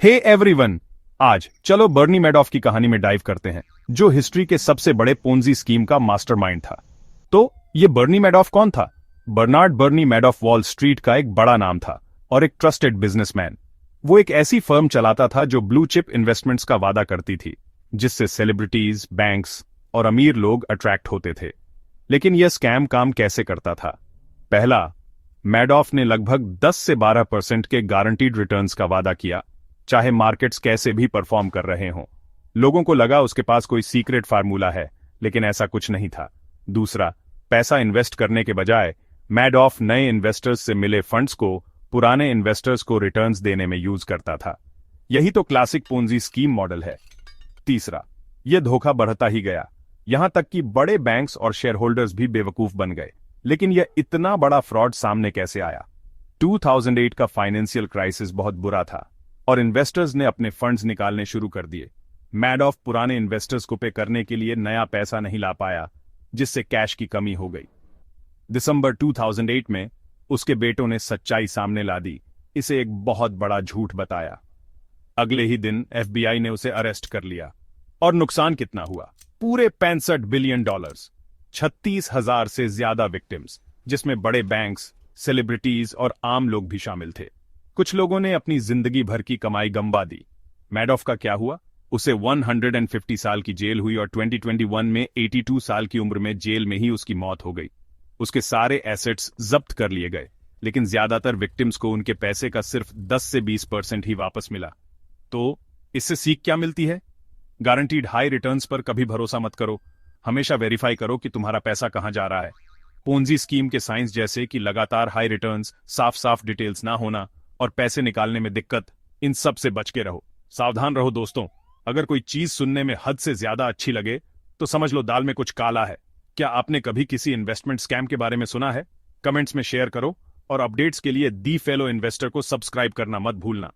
Hey everyone, आज चलो बर्नी Madoff की कहानी में डाइव करते हैं, जो हिस्ट्री के सबसे बड़े पोंजी स्कीम का मास्टरमाइंड था। तो ये बर्नी मैडॉफ कौन था? बर्नार्ड बर्नी मैडॉफ वॉल स्ट्रीट का एक बड़ा नाम था और एक ट्रस्टेड बिजनेसमैन। वो एक ऐसी फर्म चलाता था जो ब्लू चिप इन्वेस्टमेंट्स का वादा करती थी, जिससे सेलिब्रिटीज, बैंक्स और अमीर लोग अट्रैक्ट होते थे। लेकिन यह स्कैम काम कैसे करता था? पहला, मैडॉफ ने लगभग 10 से 12% के गारंटीड रिटर्न्स का वादा किया, चाहे मार्केट्स कैसे भी परफॉर्म कर रहे हों। लोगों को लगा उसके पास कोई सीक्रेट फार्मूला है, लेकिन ऐसा कुछ नहीं था। दूसरा, पैसा इन्वेस्ट करने के बजाय मैडॉफ नए इन्वेस्टर्स से मिले फंड्स को पुराने इन्वेस्टर्स को रिटर्न्स देने में यूज करता था। यही तो क्लासिक पोंजी स्कीम मॉडल है। तीसरा, यह धोखा बढ़ता ही गया, यहां तक कि बड़े बैंक्स और शेयर होल्डर्स भी बेवकूफ बन गए। लेकिन यह इतना बड़ा फ्रॉड सामने कैसे आया? 2008 का फाइनेंशियल क्राइसिस बहुत बुरा था और इन्वेस्टर्स ने अपने फंड्स निकालने शुरू कर दिए। मैडॉफ पुराने इन्वेस्टर्स को पे करने के लिए नया पैसा नहीं ला पाया, जिससे कैश की कमी हो गई। दिसंबर 2008 में उसके बेटों ने सच्चाई सामने ला दी, इसे एक बहुत बड़ा झूठ बताया। अगले ही दिन एफबीआई ने उसे अरेस्ट कर लिया। और नुकसान कितना हुआ? पूरे $65 बिलियन, 36,000 से ज्यादा विक्टिम्स, जिसमें बड़े बैंक्स, सेलिब्रिटीज और आम लोग भी शामिल थे। कुछ लोगों ने अपनी जिंदगी भर की कमाई गंवा दी। मैडॉफ का क्या हुआ? उसे 150 साल की जेल हुई और 2021 में 82 साल की उम्र में जेल में ही उसकी मौत हो गई। उसके सारे एसेट्स जब्त कर लिए गए, लेकिन ज्यादातर विक्टिम्स को उनके पैसे का सिर्फ 10 से 20% ही वापस मिला। तो इससे सीख क्या मिलती है? गारंटीड हाई रिटर्न्स पर कभी भरोसा मत करो। हमेशा वेरीफाई करो कि तुम्हारा पैसा कहां जा रहा है। पोंजी स्कीम के साइंस जैसे कि लगातार हाई रिटर्न्स, साफ साफ डिटेल्स ना होना और पैसे निकालने में दिक्कत, इन सब से बच के रहो। सावधान रहो दोस्तों। अगर कोई चीज सुनने में हद से ज्यादा अच्छी लगे तो समझ लो दाल में कुछ काला है। क्या आपने कभी किसी इन्वेस्टमेंट स्कैम के बारे में सुना है? कमेंट्स में शेयर करो और अपडेट्स के लिए दी फेलो इन्वेस्टर को सब्सक्राइब करना मत भूलना।